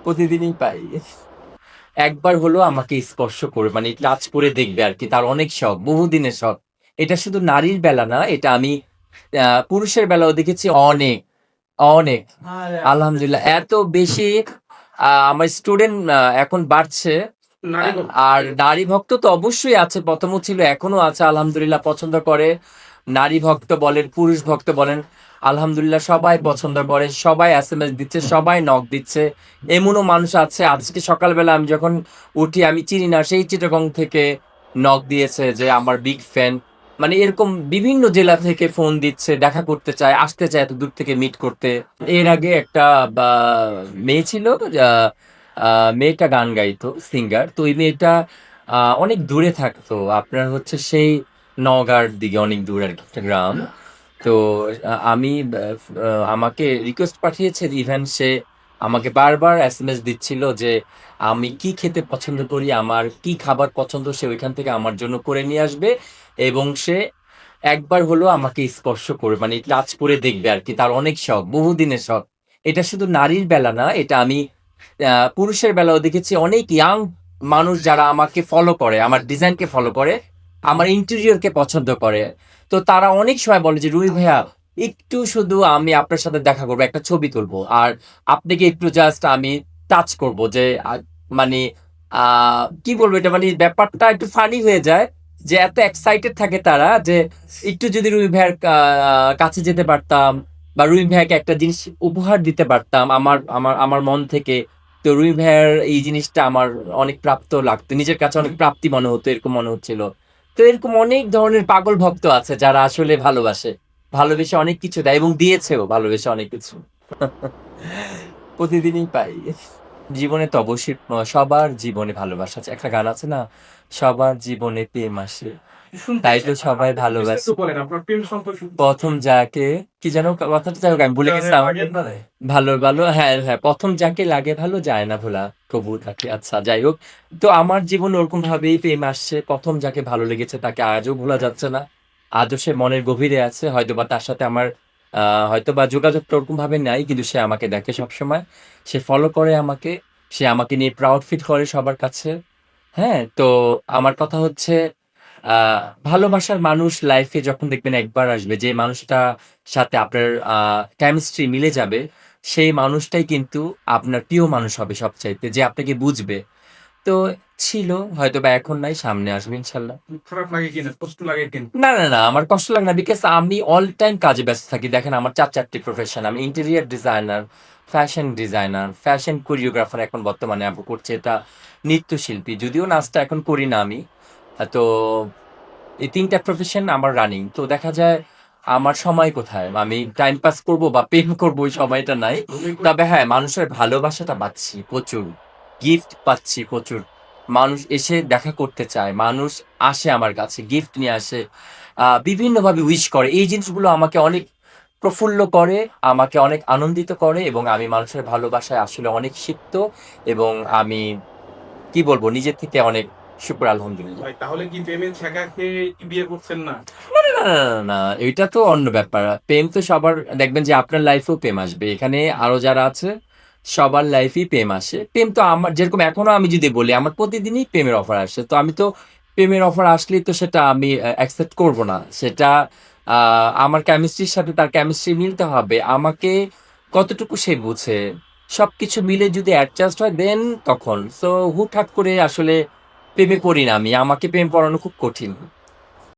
প্রতিদিনই পাই। একবার হলেও আমাকে স্পর্শ করে মানে টাচ করে দেখবে আরকি। তার অনেক শখ, বহুদিনের শখ। এটা শুধু নারীর বেলা না, এটা আমি পুরুষের বেলাও দেখেছি অনেক, অনেক। আলহামদুলিল্লাহ এত বেশি আমার স্টুডেন্ট এখন বাড়ছে। আর নারী ভক্ত তো অবশ্যই আছে। ১ম ও ছিল, এখনো আছে আলহামদুলিল্লাহ পছন্দ করে। নারী ভক্ত বলেন, পুরুষ ভক্ত বলেন, আলহামদুলিল্লাহ সবাই পছন্দ করে, সবাই এসএমএস দিচ্ছে, সবাই নক দিচ্ছে। এমনও মানুষ আছে আজকে সকালবেলা আমি যখন উঠি আমি চিনি না সেই চিটাগং থেকে নক দিয়েছে যে আমার বিগ ফ্যান। মানে এরকম বিভিন্ন জেলা থেকে ফোন দিচ্ছে, দেখা করতে চায়, আসতে চায় এত দূর থেকে মিট করতে। এর আগে একটা বা মেয়ে ছিল, আহ, মেয়েটা গান গাইতো, সিঙ্গার। তো ওই মেয়েটা অনেক দূরে থাকতো, আপনার হচ্ছে সেই নওগাঁর দিকে অনেক দূর আর কি, একটা গ্রাম। তো আমি আমাকে রিকোয়েস্ট পাঠিয়েছে, ইভেন সে আমাকে বারবার এসএমএস দিচ্ছিল যে আমি কি খেতে পছন্দ করি, আমার কি খাবার পছন্দ, সে ওইখান থেকে আমার জন্য করে নিয়ে আসবে। এবং সে একবার হলেও আমাকে স্পর্শ করে মানে টাচ করে দেখবে আর কি। তার অনেক শখ, বহুদিনের শখ। এটা শুধু নারীর বেলা না, এটা আমি পুরুষের বেলাও দেখেছি। অনেক ইয়াং মানুষ যারা আমাকে ফলো করে, আমার ডিজাইনকে ফলো করে, আমার ইন্টেরিয়রকে পছন্দ করে। তো তারা অনেক সময় বলে যে রুই ভাইয়া, একটু শুধু আমি আপনার সাথে দেখা করবো, একটা ছবি তুলবো, আর আপনাকে একটু জাস্ট আমি টাচ করব যে মানে কি বলবো, এটা মানে ব্যাপারটা একটু ফানি হয়ে যায় যে এত এক্সাইটেড থাকে তারা যে একটু যদি রুই ভাইয়ের কাছে যেতে পারতাম, বা রুই ভাইয়াকে একটা জিনিস উপহার দিতে পারতাম আমার আমার আমার মন থেকে। তো রুই ভাইয়ার এই জিনিসটা আমার অনেক প্রাপ্ত লাগতো, নিজের কাছে অনেক প্রাপ্তি মনে হতো, এরকম মনে হচ্ছিল। তো এরকম অনেক ধরনের পাগল ভক্ত আছে যারা আসলে ভালোবাসে, ভালোবেসে অনেক কিছু দেয় এবং দিয়েছেও ভালোবেসে অনেক কিছু। প্রতিদিনই পাই। জীবনে তো অবশ্যই সবার জীবনে ভালোবাসা আছে। একটা গান আছে না, সবার জীবনে প্রেম আসে, তাই তো সবাই ভালোবাসে। প্রথম যাকে, কি যেন কথাটা, যাই হোক আমি ভুলে গেছিলাম। ভালো ভালো, হ্যাঁ হ্যাঁ, প্রথম যাকে লাগে ভালো যায় না ভোলা, তবু তাকে, আচ্ছা যাই হোক। তো আমার জীবনে ওরকম ভাবেই প্রেম আসছে, প্রথম যাকে ভালো লেগেছে তাকে আজও ভোলা যাচ্ছে না। আজও সে মনের গভীরে আছে, হয়তোবা তার সাথে আমার হয়তোবা যোগাযোগটা ওরকম ভাবে নাই, কিন্তু সে আমাকে দেখে সবসময়, সে ফলো করে আমাকে, সে আমাকে নিয়ে প্রাউড ফিল করে সবার কাছে। হ্যাঁ, তো আমার কথা হচ্ছে আহ ভালোবাসার মানুষ লাইফে যখন দেখবেন একবার আসবে, যে মানুষটা সাথে আপনার কেমিস্ট্রি মিলে যাবে, সেই মানুষটাই কিন্তু আপনার প্রিয় মানুষ হবে সবচাইতে, যে আপনাকে বুঝবে। তো ছিল, হয়তো বা এখন নাই, সামনে আসবে ইনশাল্লাহ। খারাপ লাগে কিনা, কষ্ট লাগে কিনা? না না না, আমার কষ্ট লাগে না, বিকজ আমি অল টাইম কাজে ব্যস্ত থাকি। দেখেন আমার ৪টি প্রফেশন, আমি interior designer, fashion designer, fashion choreographer, এখন বর্তমানে আপু করছে এটা, নৃত্যশিল্পী, যদিও নাচটা এখন করি না আমি। তো এই ৩টা প্রফেশন আমার রানিং। তো দেখা যায় আমার সময় কোথায়, আমি টাইম পাস করব বা প্রেম করবো, ওই সময়টা নাই। তবে হ্যাঁ, মানুষের ভালোবাসাটা পাচ্ছি প্রচুর, গিফট পাচ্ছি প্রচুর। মানুষ এসে দেখা করতে চায়, মানুষ আসে আমার কাছে, গিফট নিয়ে আসে, বিভিন্নভাবে উইশ করে। এই জিনিসগুলো আমাকে অনেক প্রফুল্ল করে, আমাকে অনেক আনন্দিত করে, এবং আমি মানুষের ভালোবাসায় আসলে অনেক সিক্ত। এবং আমি কি বলবো, নিজের থেকে অনেক শুকর আলহামদুলিল্লাহ। ভাই তাহলে কি প্রেমের ছ্যাঁকা খেয়ে কি বিয়ে করছেন না? না, না, না, না, না, এটা তো অন্য ব্যাপার। প্রেম তো সবার, দেখবেন যে আপনার লাইফেও প্রেম আসবে, এখানে আরো যারা আছে সবার লাইফেই প্রেম আসে। প্রেম তো আমার যেরকম, এখনো আমি যদি বলি আমার প্রতিদিনই প্রেমের অফার আসে, তো আমি তো প্রেমের অফার আসলেই তো সেটা আমি অ্যাকসেপ্ট করব না। সেটা আমার কেমিস্ট্রির সাথে তার কেমিস্ট্রি মিলতে হবে, আমাকে কতটুকু সে বুঝে, সবকিছু মিলে যদি অ্যাডজাস্ট হয় দেন তখন। সো হুটহাট করে আসলে প্রেমে পড়ি না আমি, আমাকে প্রেম পড়ানো খুব কঠিন।